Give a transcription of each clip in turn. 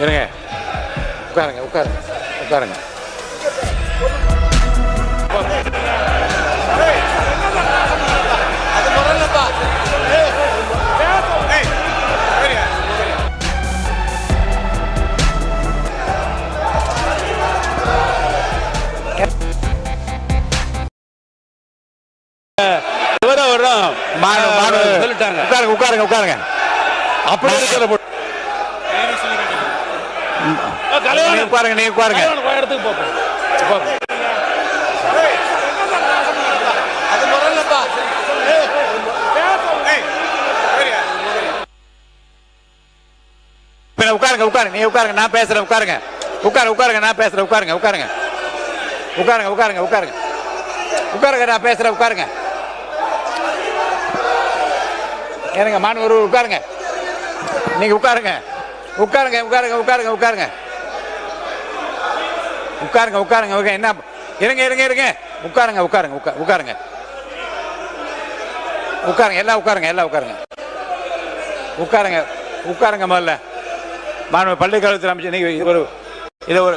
இருங்க, உட்காருங்க உட்காருங்க உட்காருங்க. சொல்லிட்டாங்க. உட்காருங்க உட்காருங்க உட்காருங்க. அப்படியே உட்காருங்க, நீங்க உட்காருங்க. இடத்துக்கு போப்போம். உட்காருங்க உட்காருங்க, நீங்க உட்காருங்க, நான் பேசுறேன். உட்காருங்க உட்காருங்க, நான் பேசுறேன். உட்காருங்க உட்காருங்க உட்காருங்க உட்காருங்க உட்காருங்க உட்காருங்க, நான் பேசுறேன். உட்காருங்க. ஏனுங்க மாணவர் உட்காருங்க, நீங்க உட்காருங்க உட்காருங்க உட்காருங்க உட்காருங்க உட்காருங்க உட்காருங்க உட்காருங்க. என்ன இருங்க இருங்க இருங்க, உட்காருங்க உட்காருங்க உட்காருங்க உட்காருங்க, எல்லாம் உட்காருங்க, எல்லாம் உட்காருங்க உட்காருங்க உட்காருங்க. முதல்ல மாணவர் பள்ளிக்கல்வித்துறை அமைச்சர் நீங்க ஒரு இத ஒரு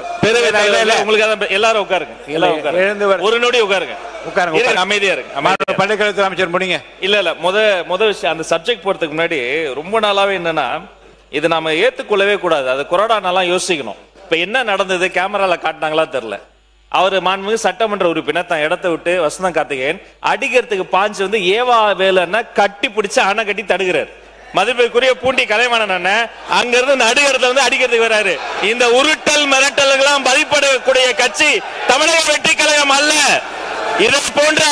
உங்களுக்கு எல்லாரும் உட்காருங்க, எல்லாம் உட்காருங்க. எழுந்து ஒரு நொடி உட்காருங்க உட்காருங்க, அமைதியா இருக்கு. மாணவர் பள்ளிக்கல்வித்துறை அமைச்சர் முடிங்க. இல்ல முத விஷயம், அந்த சப்ஜெக்ட் போறதுக்கு முன்னாடி ரொம்ப நாளாவே என்னன்னா, இது நாம ஏத்துக்கொள்ளவே கூடாது. அது கொரோனாலாம் யோசிக்கணும். இப்ப என்ன நடந்தது, கேமரால காட்டினாங்களா தெரியல. அவர் மாண்புமிகு சட்டமன்ற உறுப்பினர் தான் இடத்தை விட்டு வசந்தம் கார்த்திகேயன் அடிக்கிறதுக்கு பாஞ்சு வந்து ஏவா வேலைன்னா கட்டி பிடிச்சு அணை கட்டி தடுக்கிறார். மதிப்பிற்குரிய பூண்டி கலைவாணன் அண்ணன் அங்க இருந்து நடுகிறதுல வந்து அடிக்கிறதுக்கு வராரு. இந்த உருட்டல் மிரட்டல்களாம் பதிப்படக்கூடிய கட்சி தமிழக வெற்றி கழகம் அல்ல. இதை போன்ற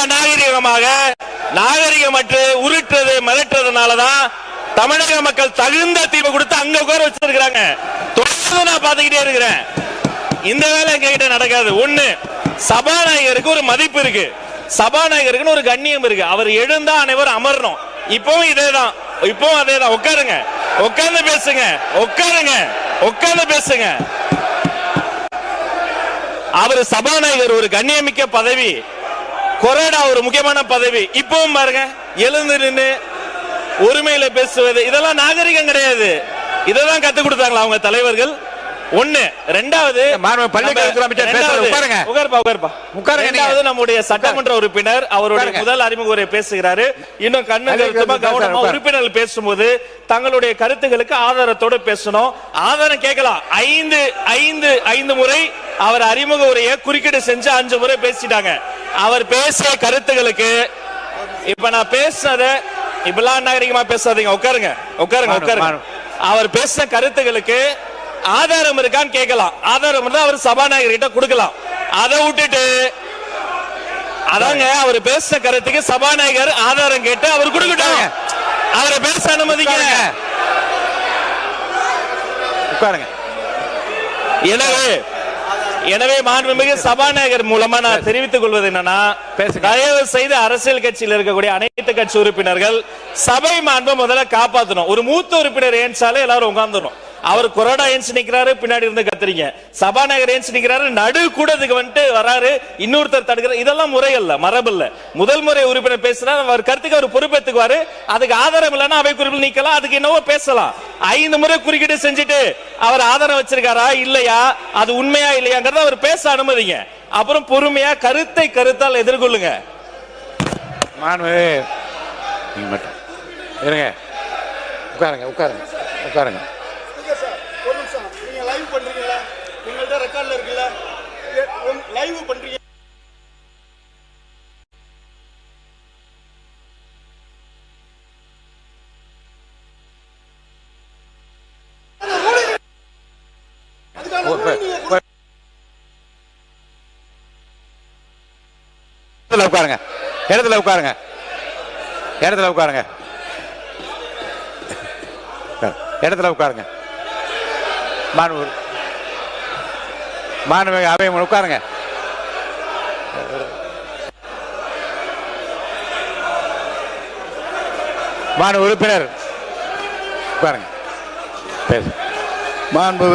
நாகரிகமற்று உருட்டுறது மிரட்டுறதுனாலதான் தமிழக மக்கள் தகுந்த தீர்வு கொடுத்து அங்க உட்கார வச்சிருக்காங்க. தொடர்ந்து நான் பாத்துக்கிட்டே இருக்கிறேன். இந்த வேலை எங்க கிட்ட நடக்காது. ஒண்ணு, சபாநாயகருக்கு ஒரு மதிப்பு இருக்கு, சபாநாயகருக்கு ஒரு கண்ணியம் இருக்கு. அவர் எழுந்தா அனைவரும் அமரணும். இப்பவும் இதேதான், இப்பவும் அதேதான். உட்காருங்க, உட்கார்ந்து பேசுங்க, உட்காருங்க, உட்கார்ந்து பேசுங்க. அவர் சபாநாயகர் ஒரு கண்ணியமிக்க பதவி, கொரோனா ஒரு முக்கியமான பதவி. இப்பவும் பாருங்க, எழுந்து நின்று உரிமையில பேசுவது இதெல்லாம் நாகரிகம் கிடையாது. இதெல்லாம் கத்து கொடுத்தாங்களா அவங்க தலைவர்கள்? ஒண்ணு. ரெண்டாவது, நம்முடைய சட்டமன்ற உறுப்பினர் அவருடைய முதல் அறிமுக உரை பேசுகிறாரு. இன்னும் கவனமா உறுப்பினர்கள் பேசும்போது தங்களுடைய கருத்துக்களுக்கு ஆதாரத்தோடு பேசணும். ஆதாரம் கேட்கலாம். ஐந்து முறை அவர் அறிமுக உரையை குறுக்கீடு செஞ்சு 5 முறை பேசிட்டாங்க. அவர் பேசிய கருத்துக்களுக்கு இப்ப நான் பேசுறத இப்பெல்லாம் நாகரிகமா பேசாதீங்க. உட்காருங்க உட்காருங்க உட்காருங்க. அவர் பேசின கருத்துக்களுக்கு ஆதாரம் இருக்கான்னு கேட்கலாம். ஆதாரம் இருந்தா அவர் சபாநாயகர் கிட்ட கொடுக்கலாம். அதை விட்டுட்டு அதாங்க அவர் பேசின கருத்துக்கு சபாநாயகர் ஆதாரம் கேட்டு அவர் கொடுக்கட்டும். அவரை பேச அனுமதிங்க. எனவே மாண்புமிகு சபாநாயகர் மூலமா நான் தெரிவித்துக் கொள்வது என்னன்னா, தயவு செய்து அரசியல் கட்சியில் இருக்கக்கூடிய அனைத்து கட்சி உறுப்பினர்கள் சபை மாண்பை முதல்ல காப்பாற்றணும். ஒரு மூத்த உறுப்பினர் ஏன்சாலே எல்லாரும் உட்கார்ந்துடும். அவர் கொரோனா ஏன்ஸ் நிக்கிறாரு, பின்னாடி இருந்து கத்துறீங்க. சபாநாயகர் ஏன்ஸ் நிக்கிறாரு, நடு கூடத்துக்கு வந்துட்டு வராரு, இன்னொருத்தர் தடுக்கிறார். இதெல்லாம் முறை இல்ல, மரபு இல்ல. முதல் முறை உறுப்பினர் பேசுறாரு, அவர் கருத்துக்கு அவர் பொறுப்பேற்றுக்குவாரு. அதுக்கு ஆதாரம் இல்லைன்னா அவை குறிப்பில் நீக்கலாம், அதுக்கு என்னவோ பேசலாம். 5 முறை குறுக்கீடு செஞ்சுட்டு அவர் ஆதாரம் வச்சிருக்காரா இல்லையா, அது உண்மையா இல்லையாங்கிறத அவர் பேச அனுமதிங்க. அப்புறம் பொறுமையா கருத்தால் எதிர்கொள்ளுங்க. உட்காருங்க உட்காருங்க உட்காருங்க. ரெக்கார்ட்ல இருக்குல்ல, லைவ் பண்றீங்க. உட்காருங்க, இடத்துல உட்காருங்க, இடத்துல உட்காருங்க, இடத்துல உட்காருங்க. மாணவ அவை உட்காருங்க. மாணவ உறுப்பினர் உட்காருங்க. மாண்பு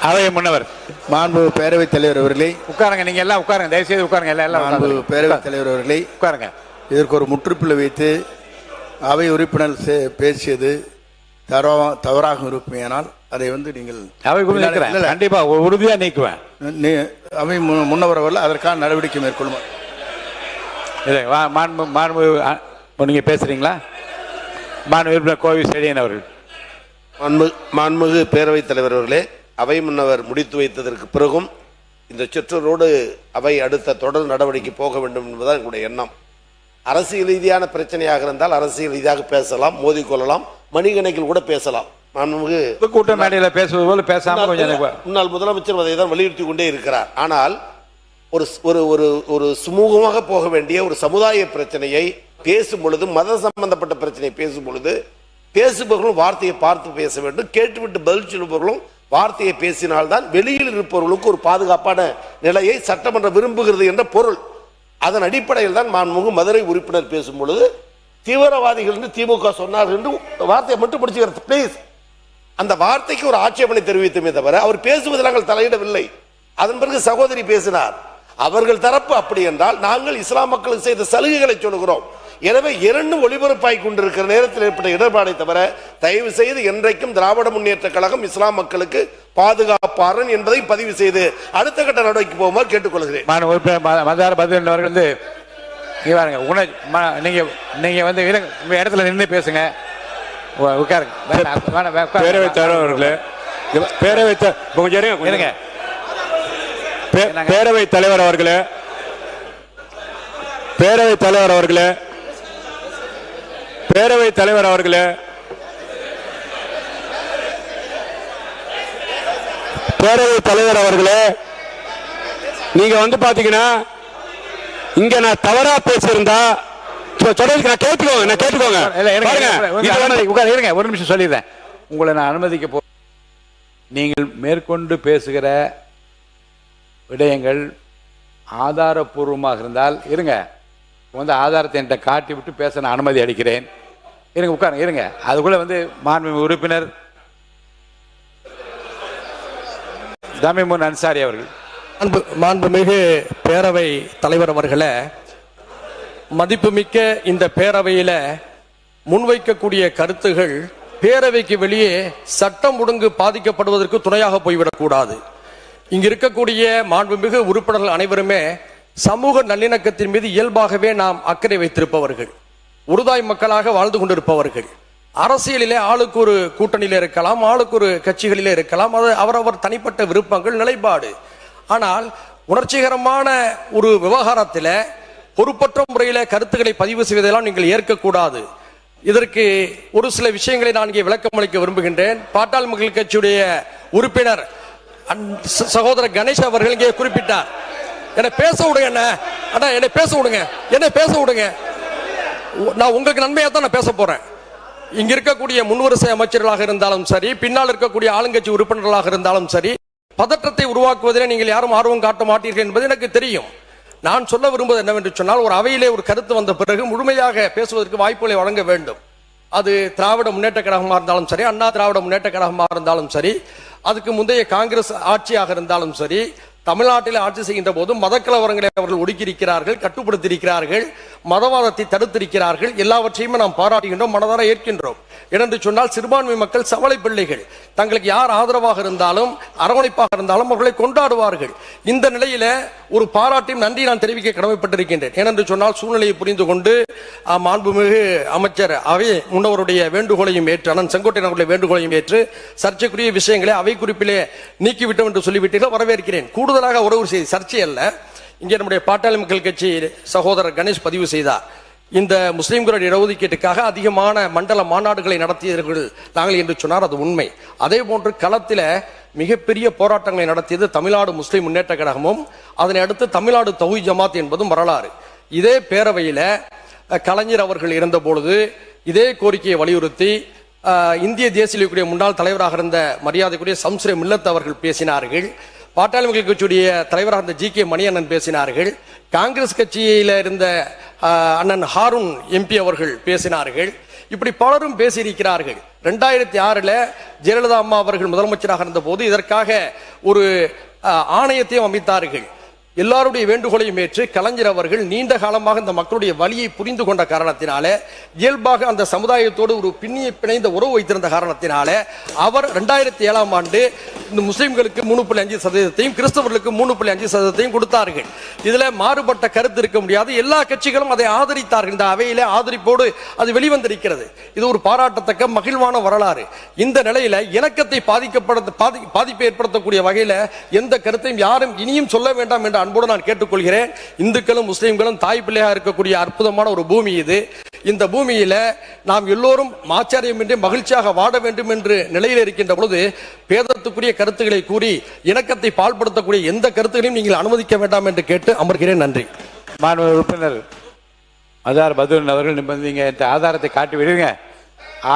அவை முன்னவர், மாண்பு பேரவைத் தலைவர் அவர்களே உட்காருங்க. நீங்க எல்லாம் உட்காருங்க, தயவுசெய்து உட்காருங்க. எல்லாம் மாண்பு பேரவைத் தலைவர் அவர்களே உட்காருங்க. இதற்கு ஒரு முற்றுப்புள்ளி வைத்து அவை உறுப்பினர் பேசியது தவறாக இருக்குமேயானால் அதை வந்து நீங்கள் அவைக்குள் நீக்கிறேன். இல்ல, இல்ல. கண்டிப்பா உறுதியா நீக்குவேன். அவை முன்னவர் வரல, அதற்கான நடவடிக்கை மேற்கொள்ளும். இல்லை மாண்பு நீங்க பேசுறீங்களா? மாண்பு உறுப்பினர் கோவி செழியன் அவர்கள். மாண்புமிகு பேரவைத் தலைவர் அவர்களே, அவை முன்னவர் முடித்து வைத்ததற்கு பிறகும் இந்த சொற்றொடரோடு அவை அடுத்த தொடர் நடவடிக்கை போக வேண்டும் என்பதுதான் எங்களுடைய எண்ணம். அரசியல் ரீதியான பிரச்சனையாக இருந்தால் அரசியல் ரீதியாக பேசலாம், மோதிக்கொள்ளலாம், மணிக்கணக்கில் கூட பேசலாம். மாண்புமிகு கூட்ட மேடையில பேசுவது போல பேசாம கொஞ்சம் முன்னாள் முதலமைச்சர் அதை தான் வலியுறுத்தி கொண்டே இருக்கிறார். ஆனால் ஒரு ஒரு ஒரு சுமூகமாக போக வேண்டிய ஒரு சமுதாய பிரச்சனையை பேசும் பொழுது, மத சம்பந்தப்பட்ட பிரச்சனையை பேசும் பொழுது பேசுபவர்களும் வார்த்தையை பார்த்து பேச வேண்டும், கேட்டுவிட்டு பதில் சொல்பவர்களும் வார்த்தையை பேசினால்தான் வெளியில் இருப்பவர்களுக்கு ஒரு பாதுகாப்பான நிலையை சட்டமன்றம் விரும்புகிறது என்ற பொருள். அதன் அடிப்படையில் தான் மாண்புமிகு மதுரை உறுப்பினர் பேசும் பொழுது தீவிரவாதிகள் என்று திமுக சொன்னார் என்று வார்த்தையை மட்டும் பிடிச்சுக்கிறது. பிளீஸ், அந்த வார்த்தைக்கு ஒரு ஆட்சேபனை தெரிவித்தமே தவிர அவர் பேசுவதில் நாங்கள் தலையிடவில்லை. அதன் பிறகு சகோதரி பேசினார். அவர்கள் தரப்பு அப்படி என்றால் நாங்கள் இஸ்லாம் மக்களுக்கு செய்த சலுகைகளை சொல்லுகிறோம். எனவே இரண்டும் ஒளிபரப்பாய் கொண்டிருக்கிற நேரத்தில் ஏற்பட்ட இடர்பாடை தவிர தயவு செய்து என்றைக்கும் திராவிட முன்னேற்ற கழகம் இஸ்லாம் மக்களுக்கு பாதுகாப்பாரன் என்பதை பதிவு செய்து அடுத்த கட்ட நடவடிக்கை போகுமாறு கேட்டுக்கொள்கிறேன். அவர்கள் வந்து நீங்க வந்து உங்க இடத்துல நின்று பேசுங்க. பேரவைத் தலைவர் அவர்களே, பேரவைத் தலைவர் அவர்களே, பேரவைத் தலைவர் அவர்களே, பேரவைத் தலைவர் அவர்களே, பேரவைத் தலைவர் அவர்களே, நீங்க வந்து பாத்தீங்கன்னா இங்க நான் தவறா பேசியிருந்தா கேட்டுக்கோங்க. ஒரு நிமிஷம் சொல்லிடுறேன். உங்களை நான் அனுமதிக்க போ. நீங்கள் மேற்கொண்டு பேசுகிற விடயங்கள் ஆதாரபூர்வமாக இருந்தால் இருங்க, வந்து ஆதாரத்தை என்கிட்ட காட்டி விட்டு பேச நான் அனுமதி அளிக்கிறேன். இருங்க, உட்காருங்க, இருங்க. அதுக்குள்ள வந்து மாண்புமிகு உறுப்பினர் தமிமுன் அன்சாரி அவர்கள். மாண்புமிகு பேரவை தலைவர் அவர்களே, மதிப்புமிக்க இந்த பேரவையில முன்வைக்கக்கூடிய கருத்துகள் பேரவைக்கு வெளியே சட்டம் ஒழுங்கு பாதிக்கப்படுவதற்கு துணையாக போய்விடக்கூடாது. இங்கு இருக்கக்கூடிய மாண்புமிகு உறுப்பினர்கள் அனைவருமே சமூக நல்லிணக்கத்தின் மீது இயல்பாகவே நாம் அக்கறை வைத்திருப்பவர்கள், உருதாய் மக்களாக வாழ்ந்து கொண்டிருப்பவர்கள். அரசியலிலே ஆளுக்கு ஒரு கூட்டணியில இருக்கலாம், ஆளுக்கு ஒரு கட்சிகளிலே இருக்கலாம், அது அவரவர் தனிப்பட்ட விருப்பங்கள், நிலைப்பாடு. ஆனால் உணர்ச்சிகரமான ஒரு விவகாரத்தில் பொறுப்பற்ற முறையில கருத்துக்களை பதிவு செய்வதெல்லாம் நீங்கள் ஏற்கக்கூடாது. இதற்கு ஒரு சில விஷயங்களை நான் இங்கே விளக்கம் அளிக்க விரும்புகின்றேன். பாட்டாளி மக்கள் கட்சியுடைய உறுப்பினர் சகோதரர் கணேஷ் அவர்கள் இங்கே குறிப்பிட்டார். என்னை பேச விடுங்க, என்னை பேச விடுங்க, என்னை பேச விடுங்க. நான் உங்களுக்கு நன்மையாக தான் நான் பேச போறேன். இங்க இருக்கக்கூடிய முன்வரிசை அமைச்சர்களாக இருந்தாலும் சரி, பின்னால் இருக்கக்கூடிய ஆளுங்கட்சி உறுப்பினர்களாக இருந்தாலும் சரி, பதற்றத்தை உருவாக்குவதில் நீங்கள் யாரும் ஆர்வம் காட்ட மாட்டீர்கள் என்பது எனக்கு தெரியும். நான் சொல்ல விரும்புவது என்னவென்று சொன்னால், ஒரு அவையிலே ஒரு கருத்து வந்த பிறகு முழுமையாக பேசுவதற்கு வாய்ப்புகளை வழங்க வேண்டும். அது திராவிட முன்னேற்ற கழகமாக இருந்தாலும் சரி, அண்ணா திராவிட முன்னேற்ற கழகமாக இருந்தாலும் சரி, அதுக்கு முந்தைய காங்கிரஸ் ஆட்சியாக இருந்தாலும் சரி, தமிழ்நாட்டில் ஆட்சி செய்கின்ற போது மதக்கலவரங்களை அவர்கள் ஒடுக்கியிருக்கிறார்கள், கட்டுப்படுத்தியிருக்கிறார்கள், மதவாதத்தை தடுத்திருக்கிறார்கள். எல்லாவற்றையுமே நாம் பாராட்டுகின்றோம், மனதார ஏற்கின்றோம். ஏனென்று சொன்னால் சிறுபான்மை மக்கள் சவளை பிள்ளைகள். தங்களுக்கு யார் ஆதரவாக இருந்தாலும் அரவணைப்பாக இருந்தாலும் அவர்களை கொண்டாடுவார்கள். இந்த நிலையில ஒரு பாராட்டையும் நன்றி நான் தெரிவிக்க கடமைப்பட்டிருக்கின்றேன். ஏனென்று சொன்னால் சூழ்நிலையை புரிந்து கொண்டு மாண்புமிகு அமைச்சர் அவை முன்னவருடைய வேண்டுகோளையும் ஏற்று, அண்ணன் செங்கோட்டையன் அவருடைய வேண்டுகோளையும் ஏற்று சர்ச்சைக்குரிய விஷயங்களை அவை குறிப்பிலே நீக்கிவிட்டோம் என்று சொல்லிவிட்டீர்கள், வரவேற்கிறேன். கூடுதலாக ஒரு செய்தி, சர்ச்சை அல்ல, இங்கே நம்முடைய பாட்டாளி மக்கள் கட்சி சகோதரர் கணேஷ் பதிவு செய்தார். இந்த முஸ்லிம்களுடைய இடஒதுக்கீட்டுக்காக அதிகமான மண்டல மாநாடுகளை நடத்தியவர்கள் நாங்கள் என்று சொன்னார், அது உண்மை. அதே போன்று களத்தில் மிகப்பெரிய போராட்டங்களை நடத்தியது தமிழ்நாடு முஸ்லிம் முன்னேற்ற கழகமும், அதனை அடுத்து தமிழ்நாடு தௌஹீத் ஜமாத் என்பதும் வரலாறு. இதே பேரவையில் கலைஞர் அவர்கள் இருந்த பொழுது இதே கோரிக்கையை வலியுறுத்தி இந்திய தேசிய முன்னாள் தலைவராக இருந்த மரியாதைக்குரிய சம்ஸ்ரே மில்லத் அவர்கள் பேசினார்கள். பாட்டாளி மக்கள் கட்சியுடைய தலைவராக இருந்த ஜி கே மணியண்ணன் பேசினார்கள். காங்கிரஸ் கட்சியில இருந்த அண்ணன் ஹாரூன் எம்பி அவர்கள் பேசினார்கள். இப்படி பலரும் பேசியிருக்கிறார்கள். 2006 ஜெயலலிதா அம்மா அவர்கள் முதலமைச்சராக இருந்த போது இதற்காக ஒரு ஆணையத்தையும் அமைத்தார்கள். எல்லாருடைய வேண்டுகோளையும் ஏற்று கலைஞர் அவர்கள் நீண்ட காலமாக இந்த மக்களுடைய வலியை புரிந்து கொண்ட காரணத்தினாலே, இயல்பாக அந்த சமுதாயத்தோடு ஒரு பிணைந்த உறவு வைத்திருந்த காரணத்தினாலே அவர் 2007ஆம் ஆண்டு இந்த முஸ்லிம்களுக்கு 3.5%, கிறிஸ்தவர்களுக்கு 3.5% கொடுத்தார்கள். இதுல மாறுபட்ட கருத்து இருக்க முடியாது. எல்லா கட்சிகளும் அதை ஆதரித்தார்கள். இந்த அவையில ஆதரிப்போடு அது வெளிவந்திருக்கிறது. இது ஒரு பாராட்டத்தக்க மகிழ்வான வரலாறு. இந்த நிலையில இணக்கத்தை பாதிப்பை ஏற்படுத்தக்கூடிய வகையில எந்த கருத்தையும் யாரும் இனியும் சொல்ல வேண்டாம் என்ற அன்போடு நான் கேட்டுக்கொள்கிறேன். இந்துக்களும் முஸ்லிம்களும் தாய் பிள்ளையாக இருக்கக்கூடிய அற்புதமான ஒரு பூமி இது. இந்த பூமியில நாம் எல்லோரும் ஆச்சரியமின்றி மகிழ்ச்சியாக வாழ வேண்டும் என்று நிலையில் இருக்கின்ற பொழுது பேதத்துக்குரிய கருத்துக்களை கூறி இணக்கத்தை பால்படுத்தக்கூடிய எந்த கருத்துகளையும் நீங்கள் அனுமதிக்க வேண்டாம் என்று கேட்டு அமர்கிறேன். நன்றி. மாண்பு உறுப்பினர் அதார் பதுரன் அவர்கள் நீங்க என்ற ஆதாரத்தை காட்டி விடுங்க.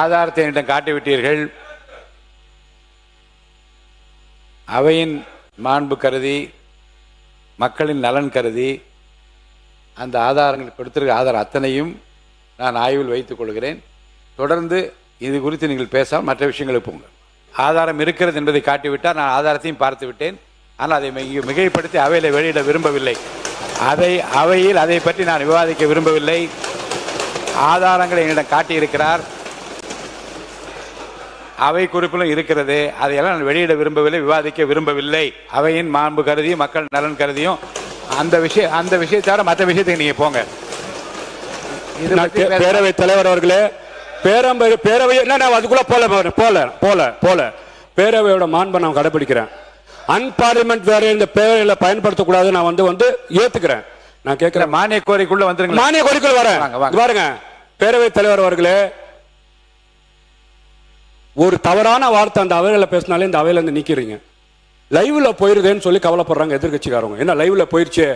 ஆதாரத்தை என்னிடம் காட்டிவிட்டீர்கள். அவையின் மாண்பு கருதி, மக்களின் நலன் கருதி அந்த ஆதாரங்கள் கொடுத்திருக்க ஆதாரம் அத்தனையும் நான் ஆய்வில் வைத்துக் கொள்கிறேன். தொடர்ந்து இது குறித்து நீங்கள் பேசாமல் மற்ற விஷயங்களுக்கு போங்க. ஆதாரம் இருக்கிறது என்பதை காட்டிவிட்டால் நான் ஆதாரத்தையும் பார்த்து விட்டேன். ஆனால் அதை மிகைப்படுத்தி அவையில் வெளியிட விரும்பவில்லை. அவையில் அதை பற்றி நான் விவாதிக்க விரும்பவில்லை. ஆதாரங்களை என்னிடம் காட்டியிருக்கிறார். அவை குறிப்பிலும் இருக்கிறது. அதையெல்லாம் நான் வெளியிட விரும்பவில்லை, விவாதிக்க விரும்பவில்லை. அவையின் மாண்பு கருதி, மக்கள் நலன் கருதியும் அந்த விஷயத்தவிர மற்ற விஷயத்துக்கு நீங்க போங்க. பேரவை தலைவர் அவர்களே, பேரவை அதுக்குள்ள போல பேரவையோட மாண்பை நான் கடைபிடிக்கிறேன். அன்பார்லிமெண்ட் வேற இந்த பேரவையில பயன்படுத்தக்கூடாது. நான் வந்து ஏத்துக்கிறேன். நான் கேட்கிறேன், மானிய கோரிக்கைக்குள்ள வந்துருங்க. மானிய கோரிக்கைக்குள்ள வரேன். பாருங்க, பேரவை தலைவர் அவர்களே, ஒரு தவறான வார்த்தை அந்த அவையில பேசினாலே இந்த அவையில இருந்து நீக்கிறீங்க. லைவ்ல போயிருதேன்னு சொல்லி கவலைப்படுறாங்க எதிர்கட்சிக்காரங்க. என்ன லைவ்ல போயிருச்சே,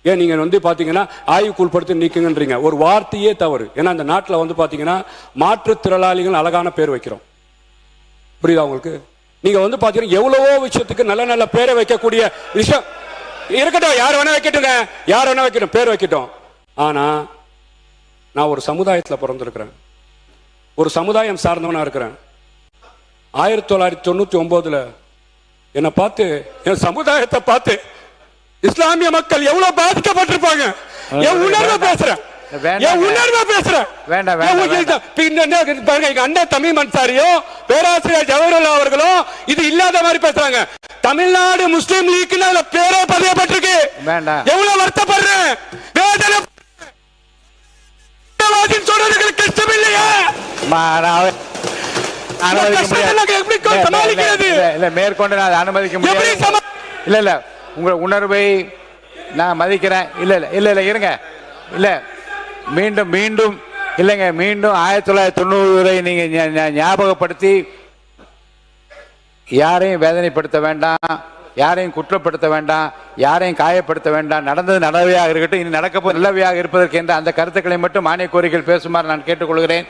ஏன் நீங்க வந்து பாத்தீங்கன்னா ஆய்வுக்குள்படுத்தி நீக்குங்கன்றீங்க. ஒரு வார்த்தையே தவறு. ஏன்னா இந்த நாட்டில் வந்து பாத்தீங்கன்னா மாற்றுத்திறனாளிகள் அழகான பேர் வைக்கிறோம். புரியுதா உங்களுக்கு? நீங்க வந்து பாத்தீங்கன்னா எவ்வளவோ விஷயத்துக்கு நல்ல நல்ல பேரை வைக்கக்கூடிய விஷயம் இருக்கட்டும். யார் வேணா வைக்கட்டுங்க, யார் வேணா வைக்கட்டும், பேர் வைக்கட்டும். ஆனா நான் ஒரு சமுதாயத்தில் பிறந்திருக்கிறேன், ஒரு சமுதாயம் சார்ந்தவனா இருக்கிறேன். 1999 என்னை பார்த்து, என் சமுதாயத்தை பார்த்து இஸ்லாமிய மக்கள் எவ்வளவு பாதிக்கப்பட்டிருப்பாங்க. என் உணர்வை பேசுறேன், என் உணர்வை பேசுறேன். அண்ணன் தமிழ் அன்சாரியும் பேராசிரியர் ஜவஹர்லால் அவர்களும் இது இல்லாத மாதிரி பேசுறாங்க. தமிழ்நாடு முஸ்லீம் லீக் பேரே பதியப்பட்டிருக்கு. எவ்வளவு வருத்தப்படுறேன், வேதனை சொல்றதுக்கு கஷ்டம் இல்லையா? மேற்கொண்டு நான் அனுமதிக்க முடியாது. இல்ல உங்க உணர்வை நான் மதிக்கிறேன். இல்ல இருங்க. இல்ல மீண்டும் இல்லைங்க, மீண்டும் 1990 நீங்க ஞாபகப்படுத்தி யாரையும் வேதனைப்படுத்த வேண்டாம், யாரையும் குற்றப்படுத்த வேண்டாம், யாரையும் காயப்படுத்த வேண்டாம். நடந்தது நல்லவையாக இருக்கட்டும், இனி நடக்க நல்லவையாக இருப்பதற்கு என்ற அந்த கருத்துக்களை மட்டும் மானிய கோரிக்கைகள் பேசுமாறு நான் கேட்டுக்கொள்கிறேன்.